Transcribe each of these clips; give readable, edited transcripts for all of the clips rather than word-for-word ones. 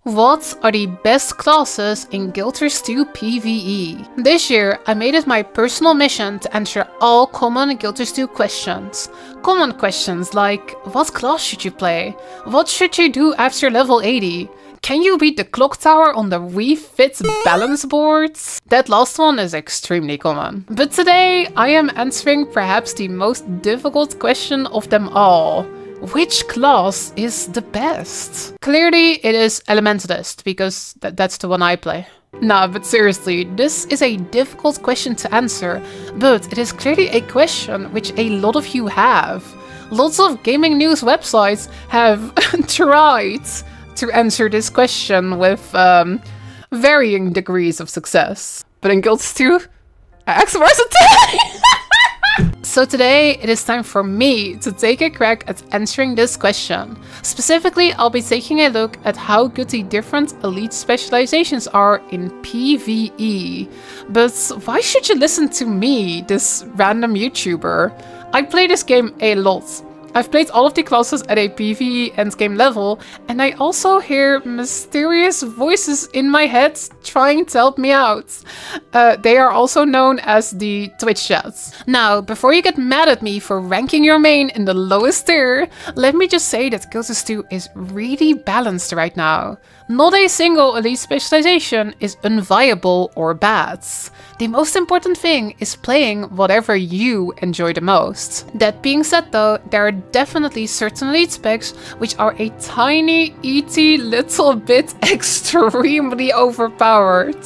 What are the best classes in Guild Wars 2 PvE? This year, I made it my personal mission to answer all common Guild Wars 2 questions. Common questions like, what class should you play? What should you do after level 80? Can you beat the clock tower on the Wii Fit balance boards? That last one is extremely common. But today, I am answering perhaps the most difficult question of them all. Which class is the best? Clearly, it is Elementalist, because that's the one I play. Nah, but seriously, this is a difficult question to answer, but it is clearly a question which a lot of you have. Lots of gaming news websites have tried to answer this question with varying degrees of success. But in Guild Wars 2, I asked for a So today, it is time for me to take a crack at answering this question. Specifically, I'll be taking a look at how good the different elite specializations are in PvE. But why should you listen to me, this random YouTuber? I play this game a lot. I've played all of the classes at a PvE endgame level, and I also hear mysterious voices in my head trying to help me out. They are also known as the Twitch chats. Now, before you get mad at me for ranking your main in the lowest tier, let me just say that Guild Wars 2 is really balanced right now. Not a single elite specialization is unviable or bad. The most important thing is playing whatever you enjoy the most. That being said though, there are definitely certain elite specs which are a tiny, little bit extremely overpowered.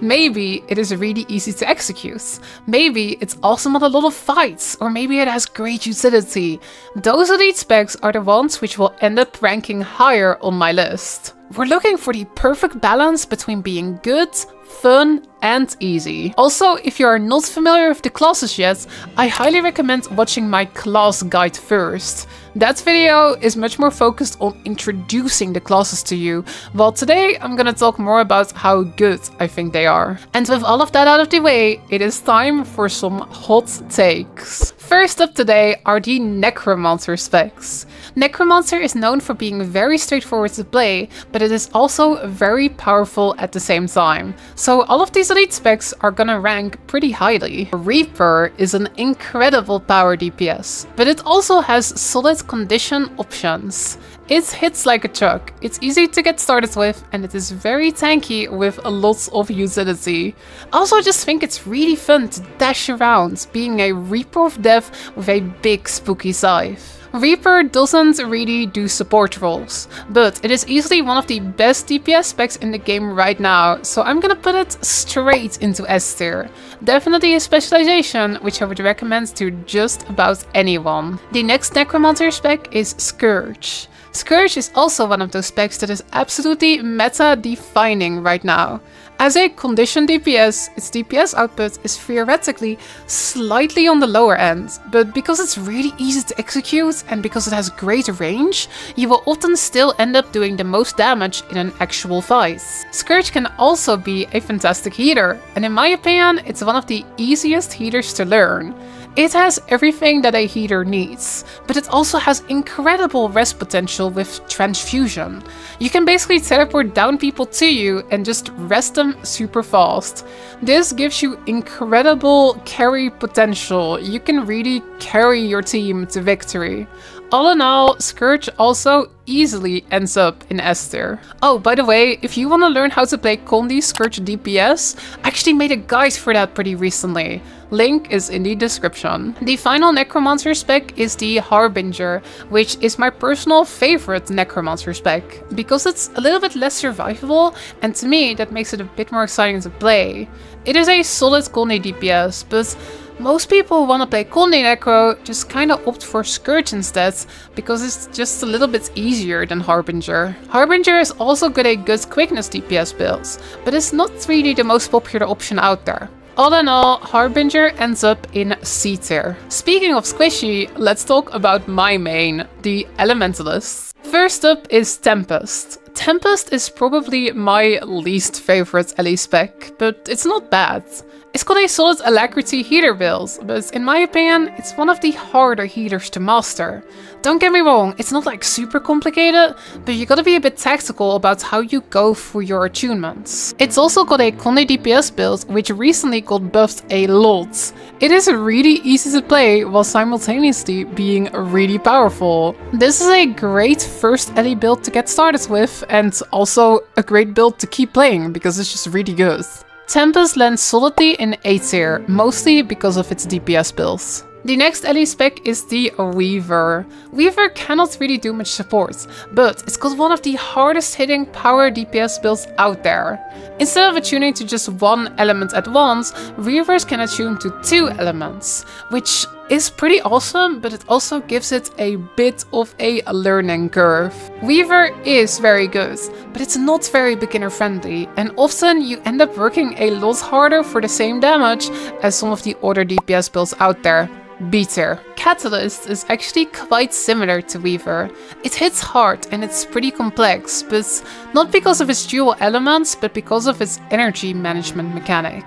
Maybe it is really easy to execute. Maybe it's awesome at a lot of fights, or maybe it has great utility. Those elite specs are the ones which will end up ranking higher on my list. We're looking for the perfect balance between being good, fun, and easy. Also, if you are not familiar with the classes yet, I highly recommend watching my class guide first. That video is much more focused on introducing the classes to you, while today I'm gonna talk more about how good I think they are. And with all of that out of the way, it is time for some hot takes. First up today are the Necromancer specs. Necromancer is known for being very straightforward to play, but it is also very powerful at the same time. So all of these elite specs are gonna rank pretty highly. Reaper is an incredible power DPS, but it also has solid condition options. It hits like a truck, it's easy to get started with, and it is very tanky with a lot of utility. I also just think it's really fun to dash around, being a Reaper of Death with a big spooky scythe. Reaper doesn't really do support roles, but it is easily one of the best DPS specs in the game right now, so I'm gonna put it straight into S tier. Definitely a specialization which I would recommend to just about anyone. The next Necromancer spec is Scourge. Scourge is also one of those specs that is absolutely meta-defining right now. As a condition DPS, its DPS output is theoretically slightly on the lower end, but because it's really easy to execute and because it has great range, you will often still end up doing the most damage in an actual fight. Scourge can also be a fantastic healer, and in my opinion, it's one of the easiest healers to learn. It has everything that a healer needs, but it also has incredible rest potential with transfusion. You can basically teleport down people to you and just rest them super fast. This gives you incredible carry potential. You can really carry your team to victory. All in all, Scourge also easily ends up in S tier. Oh, by the way, if you want to learn how to play Condi Scourge DPS, I actually made a guide for that pretty recently. Link is in the description. The final Necromancer spec is the Harbinger, which is my personal favorite Necromancer spec, because it's a little bit less survivable, and to me that makes it a bit more exciting to play. It is a solid Condi DPS, but most people want to play Condi Necro just kinda opt for Scourge instead, because it's just a little bit easier than Harbinger. Harbinger is also got a good quickness DPS build, but it's not really the most popular option out there. All in all, Harbinger ends up in C tier. Speaking of squishy, let's talk about my main, the Elementalist. First up is Tempest. Tempest is probably my least favorite LE spec, but it's not bad. It's got a solid alacrity healer build, but in my opinion, it's one of the harder healers to master. Don't get me wrong, it's not like super complicated, but you gotta be a bit tactical about how you go for your attunements. It's also got a Conde DPS build, which recently got buffed a lot. It is really easy to play while simultaneously being really powerful. This is a great first LE build to get started with, and also a great build to keep playing because it's just really good. Tempest lands solidly in A tier, mostly because of its DPS builds. The next LE spec is the Weaver. Weaver cannot really do much support, but it's got one of the hardest hitting power DPS builds out there. Instead of attuning to just one element at once, Weavers can attune to 2 elements, which is pretty awesome, but it also gives it a bit of a learning curve. Weaver is very good, but it's not very beginner friendly, and often you end up working a lot harder for the same damage as some of the other DPS builds out there. B tier. Catalyst is actually quite similar to Weaver. It hits hard and it's pretty complex, but not because of its dual elements, but because of its energy management mechanic.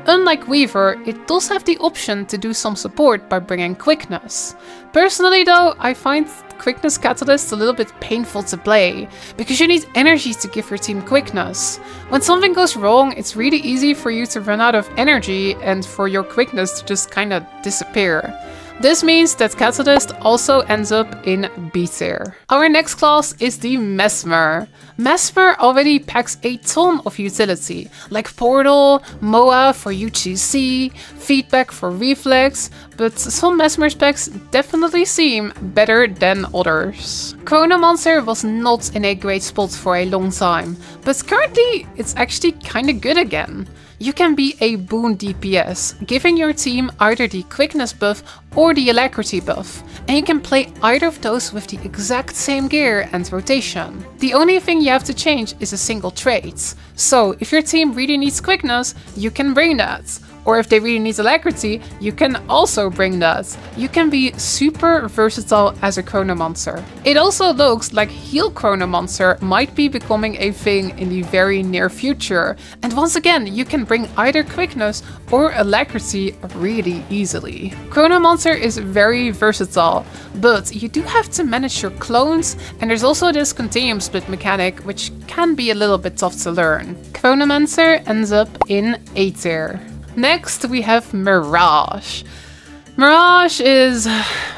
Unlike Weaver, it does have the option to do some support by bringing quickness. Personally though, I find Quickness Catalyst a little bit painful to play, because you need energy to give your team quickness. When something goes wrong, it's really easy for you to run out of energy and for your quickness to just kinda disappear. This means that Catalyst also ends up in B tier. Our next class is the Mesmer. Mesmer already packs a ton of utility, like Portal, MOA for UGC, Feedback for Reflex, but some Mesmer specs definitely seem better than others. Chronomancer was not in a great spot for a long time, but currently it's actually kinda good again. You can be a boon DPS, giving your team either the quickness buff or the alacrity buff, and you can play either of those with the exact same gear and rotation. The only thing you have to change is a single trait. So if your team really needs quickness, you can bring that. Or if they really need alacrity, you can also bring that. You can be super versatile as a Chronomancer. It also looks like Heal Chronomancer might be becoming a thing in the very near future. And once again, you can bring either quickness or alacrity really easily. Chronomancer is very versatile, but you do have to manage your clones, and there's also this continuum split mechanic, which can be a little bit tough to learn. Chronomancer ends up in A tier. Next we have Mirage. Mirage is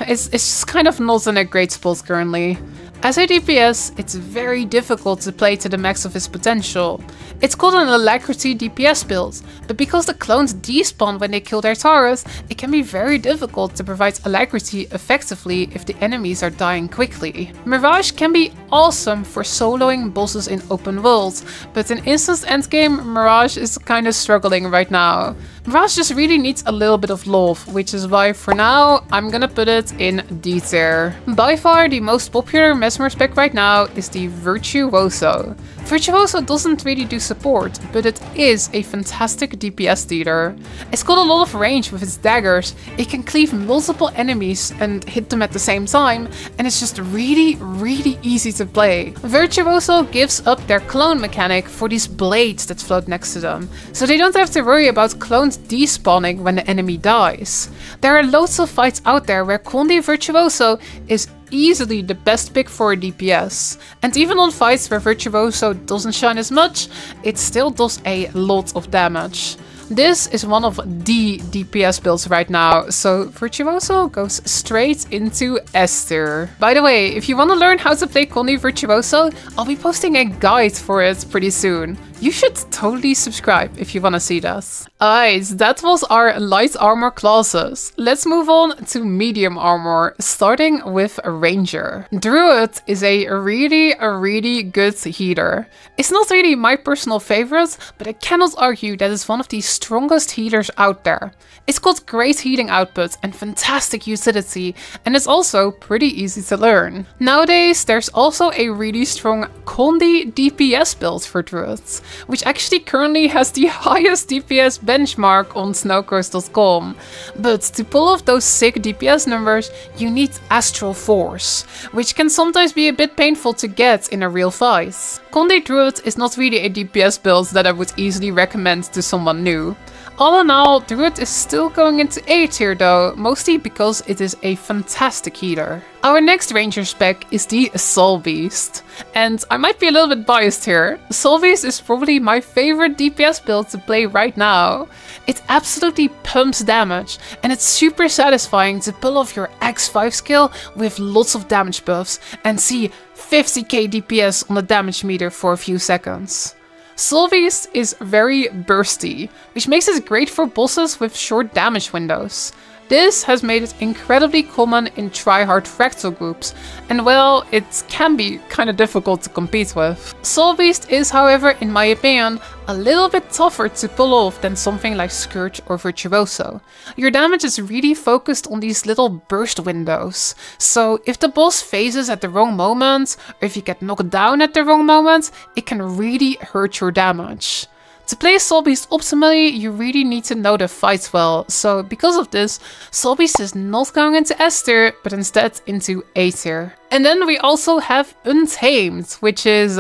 just kind of not in a great spot currently. As a DPS, it's very difficult to play to the max of its potential. It's called an alacrity DPS build, but because the clones despawn when they kill their turret, it can be very difficult to provide alacrity effectively if the enemies are dying quickly. Mirage can be awesome for soloing bosses in open world, but in instance endgame, Mirage is kind of struggling right now. Mirage just really needs a little bit of love, which is why for now I'm gonna put it in D tier. By far the most popular Mesmer spec right now is the Virtuoso. Virtuoso doesn't really do support, but it is a fantastic DPS dealer. It's got a lot of range with its daggers, it can cleave multiple enemies and hit them at the same time, and it's just really easy to play. Virtuoso gives up their clone mechanic for these blades that float next to them, so they don't have to worry about clones despawning when the enemy dies. There are loads of fights out there where Conde Virtuoso is easily the best pick for a DPS. And even on fights where Virtuoso doesn't shine as much, it still does a lot of damage. This is one of the DPS builds right now, so Virtuoso goes straight into S tier. By the way, if you want to learn how to play Conde Virtuoso, I'll be posting a guide for it pretty soon. You should totally subscribe if you want to see that. Alright, that was our light armor classes. Let's move on to medium armor, starting with Ranger. Druid is a really good healer. It's not really my personal favorite, but I cannot argue that it's one of the strongest healers out there. It's got great healing output and fantastic utility, and it's also pretty easy to learn. Nowadays, there's also a really strong Conde DPS build for Druids. which actually currently has the highest DPS benchmark on snowcourse.com. But to pull off those sick DPS numbers, you need Astral Force, which can sometimes be a bit painful to get in a real fight. Conde Druid is not really a DPS build that I would easily recommend to someone new. All in all, Druid is still going into A tier though, mostly because it is a fantastic healer. Our next ranger spec is the Soulbeast. And I might be a little bit biased here. Soulbeast is probably my favorite DPS build to play right now. It absolutely pumps damage, and it's super satisfying to pull off your X5 skill with lots of damage buffs and see 50k DPS on the damage meter for a few seconds. Soulbeast is very bursty, which makes it great for bosses with short damage windows. This has made it incredibly common in tryhard fractal groups, and well, it can be kinda difficult to compete with. Soulbeast is, however, in my opinion, a little bit tougher to pull off than something like Scourge or Virtuoso. Your damage is really focused on these little burst windows, so if the boss phases at the wrong moment, or if you get knocked down at the wrong moment, it can really hurt your damage. To play Soulbeast optimally, you really need to know the fights well, so because of this, Soulbeast is not going into S tier, but instead into A tier. And then we also have Untamed, which is,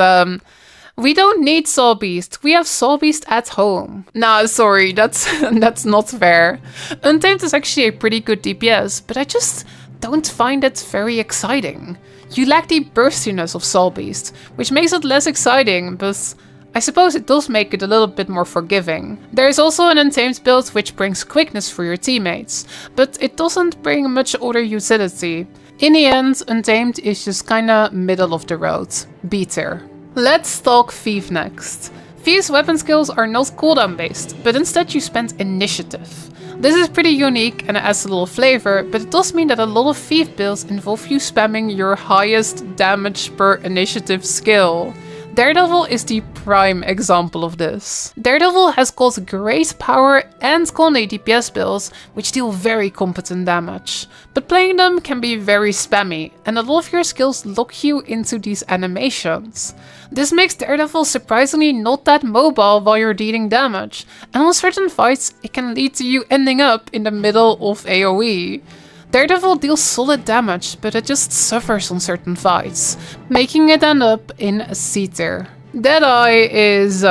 we don't need Soulbeast, we have Soulbeast at home. Nah, sorry, that's not fair. Untamed is actually a pretty good DPS, but I just don't find it very exciting. You lack the burstiness of Soulbeast, which makes it less exciting, but I suppose it does make it a little bit more forgiving. There is also an Untamed build which brings quickness for your teammates, but it doesn't bring much other utility. In the end, Untamed is just kinda middle of the road. B tier. Let's talk Thief next. Thief's weapon skills are not cooldown based, but instead you spend initiative. This is pretty unique and it adds a little flavor, but it does mean that a lot of Thief builds involve you spamming your highest damage per initiative skill. Daredevil is the prime example of this. Daredevil has got great power and Conde DPS builds, which deal very competent damage. But playing them can be very spammy, and a lot of your skills lock you into these animations. This makes Daredevil surprisingly not that mobile while you're dealing damage, and on certain fights it can lead to you ending up in the middle of AoE. Daredevil deals solid damage, but it just suffers on certain fights, making it end up in a C tier. Deadeye is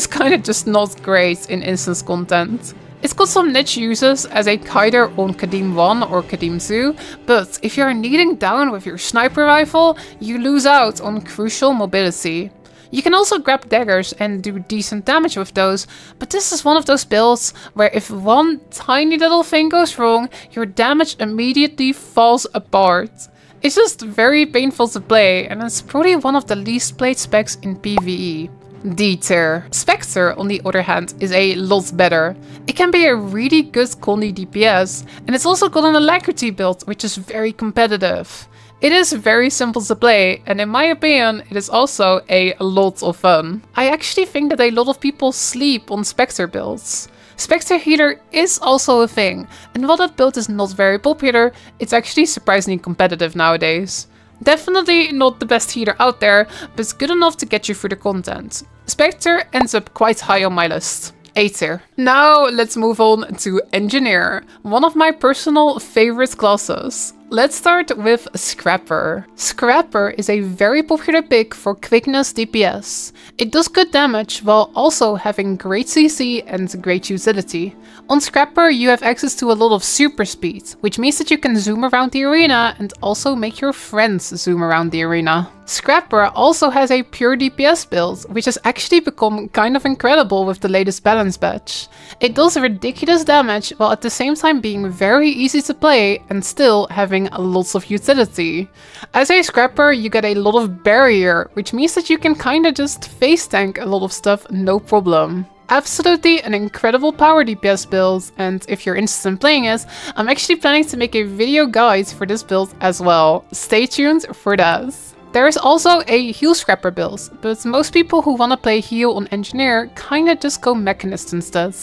kinda just not great in instance content. It's got some niche uses as a kider on Kadim 1 or Kadim 2, but if you are kneeling down with your sniper rifle, you lose out on crucial mobility. You can also grab daggers and do decent damage with those, but this is one of those builds where if one tiny little thing goes wrong, your damage immediately falls apart. It's just very painful to play, and it's probably one of the least played specs in PvE. D tier. Specter, on the other hand, is a lot better. It can be a really good Conde DPS, and it's also got an alacrity build, which is very competitive. It is very simple to play, and in my opinion, it is also a lot of fun. I actually think that a lot of people sleep on Specter builds. Specter healer is also a thing, and while that build is not very popular, it's actually surprisingly competitive nowadays. Definitely not the best healer out there, but good enough to get you through the content. Specter ends up quite high on my list. A tier. Now let's move on to Engineer, one of my personal favorite classes. Let's start with Scrapper. Scrapper is a very popular pick for quickness DPS. It does good damage while also having great CC and great utility. On Scrapper you have access to a lot of super speed, which means that you can zoom around the arena and also make your friends zoom around the arena. Scrapper also has a pure DPS build, which has actually become kind of incredible with the latest balance patch. It does ridiculous damage while at the same time being very easy to play and still having lots of utility. As a Scrapper, you get a lot of barrier, which means that you can kinda just face tank a lot of stuff no problem. Absolutely an incredible power DPS build, and if you're interested in playing it, I'm actually planning to make a video guide for this build as well. Stay tuned for that. There is also a heal Scrapper build, but most people who wanna play heal on Engineer kinda just go Mechanist instead.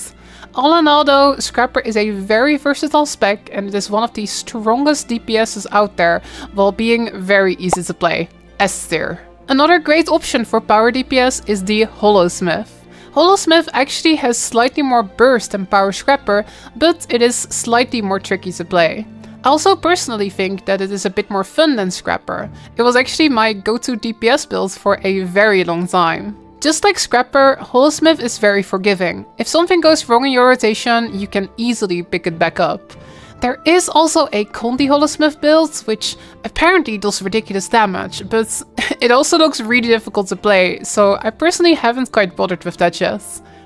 All in all though, Scrapper is a very versatile spec and it is one of the strongest DPSs out there while being very easy to play. S tier. Another great option for power DPS is the Holosmith. Holosmith actually has slightly more burst than Power Scrapper, but it is slightly more tricky to play. I also personally think that it is a bit more fun than Scrapper. It was actually my go-to DPS build for a very long time. Just like Scrapper, Holosmith is very forgiving. If something goes wrong in your rotation, you can easily pick it back up. There is also a Condi Holosmith build, which apparently does ridiculous damage, but it also looks really difficult to play, so I personally haven't quite bothered with that yet.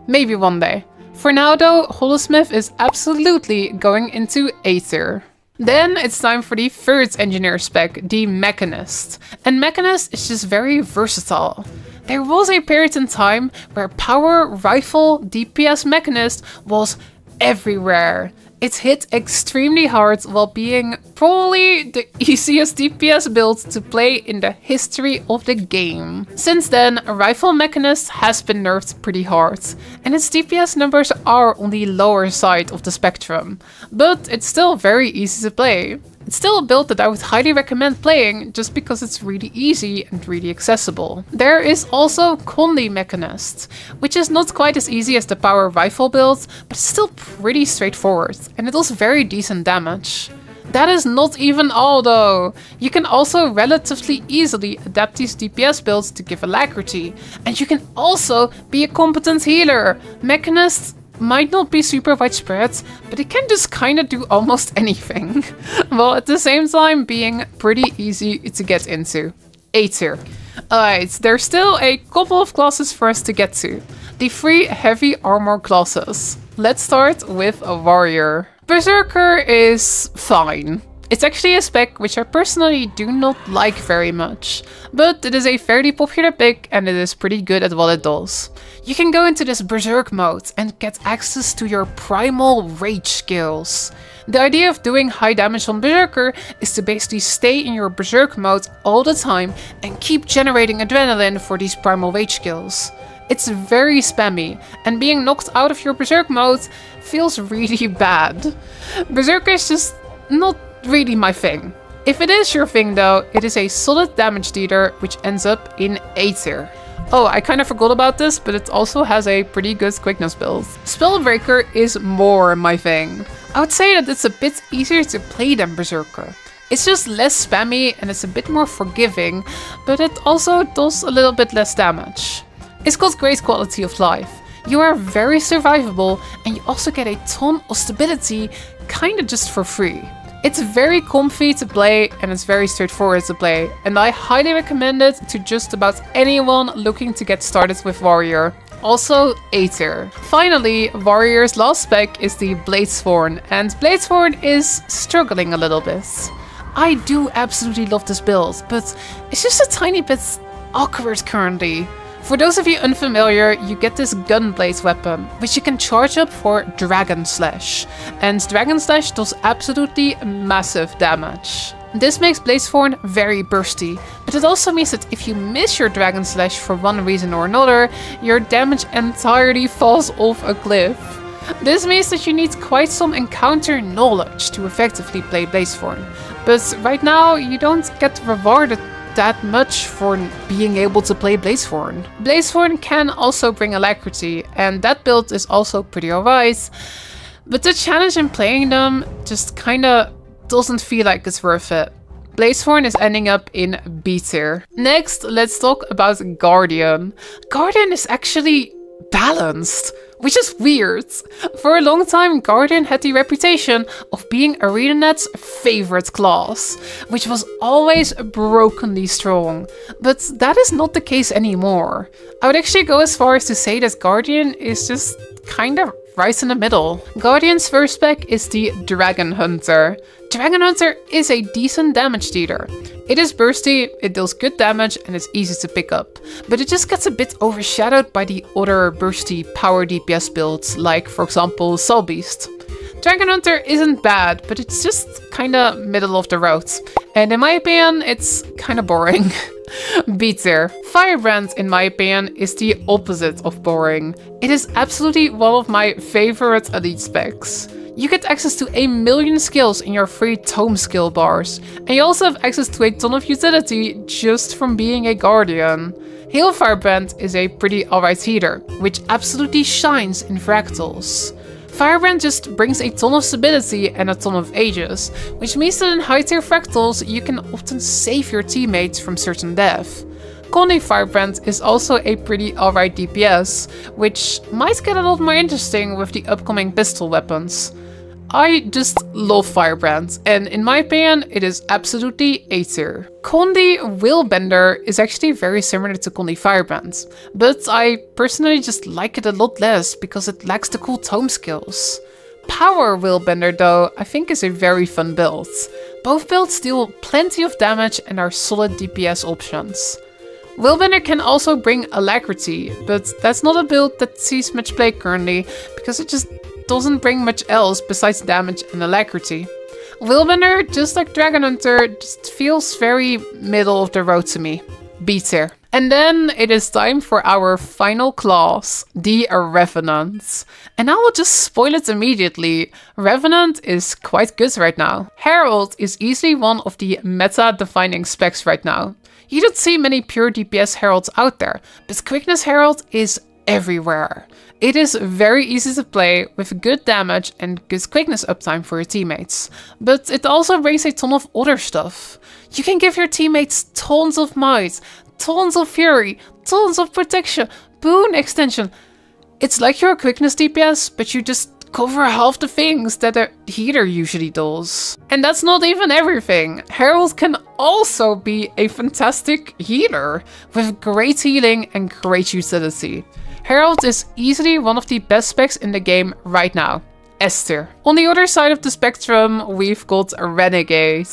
Maybe one day. For now though, Holosmith is absolutely going into A tier. Then it's time for the third engineer spec, the Mechanist. And Mechanist is just very versatile. There was a period in time where power rifle DPS Mechanist was everywhere. It hit extremely hard while being probably the easiest DPS build to play in the history of the game. Since then, Rifle Mechanist has been nerfed pretty hard, and its DPS numbers are on the lower side of the spectrum, but it's still very easy to play. It's still a build that I would highly recommend playing just because it's really easy and really accessible. There is also Condi Mechanist, which is not quite as easy as the power rifle build, but still pretty straightforward, and it does very decent damage. That is not even all though. You can also relatively easily adapt these DPS builds to give alacrity, and you can also be a competent healer. Mechanist might not be super widespread, but it can just kinda do almost anything, while at the same time being pretty easy to get into. A tier. Alright, there's still a couple of classes for us to get to. The 3 heavy armor classes. Let's start with a warrior. Berserker is fine. It's actually a spec which I personally do not like very much, but it is a fairly popular pick and it is pretty good at what it does. You can go into this Berserk mode and get access to your primal rage skills. The idea of doing high damage on Berserker is to basically stay in your Berserk mode all the time and keep generating adrenaline for these primal rage skills. It's very spammy, and being knocked out of your Berserk mode feels really bad. Berserker is just not really my thing. If it is your thing though, it is a solid damage dealer which ends up in A tier. Oh, I kind of forgot about this, but it also has a pretty good quickness build. Spellbreaker is more my thing. I would say that it's a bit easier to play than Berserker. It's just less spammy and it's a bit more forgiving, but it also does a little bit less damage. It's got great quality of life. You are very survivable and you also get a ton of stability kinda just for free. It's very comfy to play and it's very straightforward to play, and I highly recommend it to just about anyone looking to get started with Warrior. Also A tier. Finally, Warrior's last spec is the Bladesworn, and Bladesworn is struggling a little bit. I do absolutely love this build, but it's just a tiny bit awkward currently. For those of you unfamiliar, you get this Gunblade weapon, which you can charge up for Dragon Slash. And Dragon Slash does absolutely massive damage. This makes Bladesworn very bursty, but it also means that if you miss your Dragon Slash for one reason or another, your damage entirely falls off a cliff. This means that you need quite some encounter knowledge to effectively play Bladesworn, but right now you don't get rewarded that much for being able to play Bladesworn. Bladesworn can also bring alacrity, and that build is also pretty alright, but the challenge in playing them just kinda doesn't feel like it's worth it. Bladesworn is ending up in B tier. Next, let's talk about Guardian. Guardian is actually balanced, which is weird. For a long time, Guardian had the reputation of being ArenaNet's favorite class, which was always brokenly strong, but that is not the case anymore. I would actually go as far as to say that Guardian is just kind of right in the middle. Guardian's first spec is the Dragonhunter. Dragonhunter is a decent damage dealer. It is bursty, it deals good damage, and it's easy to pick up, but it just gets a bit overshadowed by the other bursty power DPS builds, like for example Soulbeast. Dragonhunter isn't bad, but it's just kinda middle of the road, and in my opinion it's kinda boring. B tier. Firebrand, in my opinion, is the opposite of boring. It is absolutely one of my favorite elite specs. You get access to 1,000,000 skills in your free tome skill bars, and you also have access to a ton of utility just from being a guardian. Hail Firebrand is a pretty alright healer, which absolutely shines in fractals. Firebrand just brings a ton of stability and a ton of ages, which means that in high tier fractals you can often save your teammates from certain death. Connie Firebrand is also a pretty alright DPS, which might get a lot more interesting with the upcoming pistol weapons. I just love Firebrand, and in my opinion, it is absolutely A tier. Condi Willbender is actually very similar to Condi Firebrand, but I personally just like it a lot less because it lacks the cool tome skills. Power Willbender though, I think is a very fun build. Both builds deal plenty of damage and are solid DPS options. Willbender can also bring Alacrity, but that's not a build that sees much play currently, because it just doesn't bring much else besides damage and Alacrity. Willbender, just like Dragonhunter, just feels very middle of the road to me. B tier. And then it is time for our final class, the Revenant. And I will just spoil it immediately. Revenant is quite good right now. Herald is easily one of the meta-defining specs right now. You don't see many pure DPS Heralds out there, but Quickness Herald is everywhere. It is very easy to play with good damage and good quickness uptime for your teammates, but it also brings a ton of other stuff. You can give your teammates tons of might, tons of fury, tons of protection, boon extension. It's like you're a quickness DPS, but you just cover half the things that a healer usually does. And that's not even everything. Herald can also be a fantastic healer with great healing and great utility. Herald is easily one of the best specs in the game right now. S tier. On the other side of the spectrum, we've got Renegade.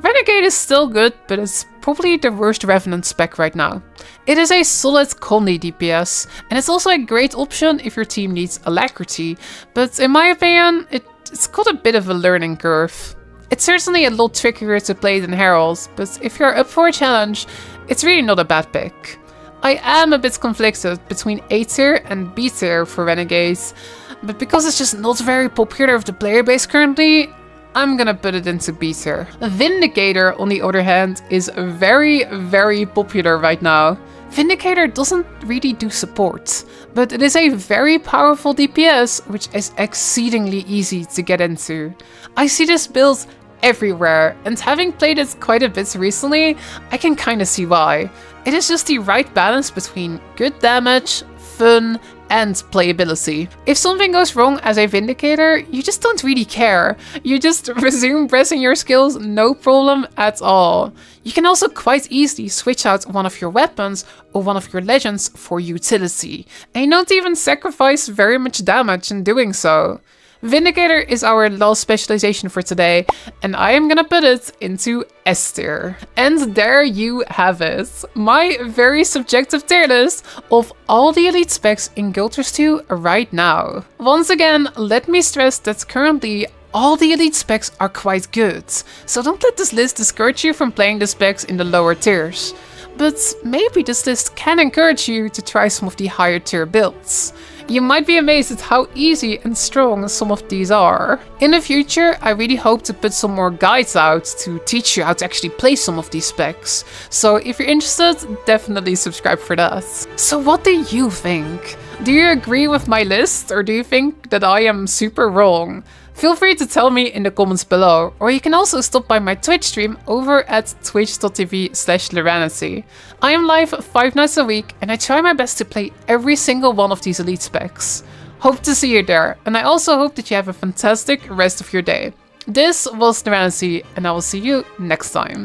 Renegade is still good, but it's probably the worst Revenant spec right now. It is a solid Condi DPS, and it's also a great option if your team needs Alacrity, but in my opinion, it's got a bit of a learning curve. It's certainly a lot trickier to play than Herald, but if you're up for a challenge, it's really not a bad pick. I am a bit conflicted between A tier and B tier for Renegades, but because it's just not very popular with the player base currently, I'm gonna put it into B tier. Vindicator, on the other hand, is very, very popular right now. Vindicator doesn't really do support, but it is a very powerful DPS, which is exceedingly easy to get into. I see this build everywhere, and having played it quite a bit recently, I can kinda see why. It is just the right balance between good damage, fun, and playability. If something goes wrong as a Vindicator, you just don't really care. You just resume pressing your skills, no problem at all. You can also quite easily switch out one of your weapons or one of your legends for utility, and you don't even sacrifice very much damage in doing so. Vindicator is our last specialization for today, and I am gonna put it into S tier. And there you have it, my very subjective tier list of all the elite specs in Guild Wars 2 right now. Once again, let me stress that currently all the elite specs are quite good, so don't let this list discourage you from playing the specs in the lower tiers. But maybe this list can encourage you to try some of the higher tier builds. You might be amazed at how easy and strong some of these are. In the future, I really hope to put some more guides out to teach you how to actually play some of these specs. So if you're interested, definitely subscribe for that. So what do you think? Do you agree with my list, or do you think that I am super wrong? Feel free to tell me in the comments below, or you can also stop by my Twitch stream over at twitch.tv/Loranity. I am live 5 nights a week, and I try my best to play every single one of these elite specs. Hope to see you there, and I also hope that you have a fantastic rest of your day. This was Loranity, and I will see you next time.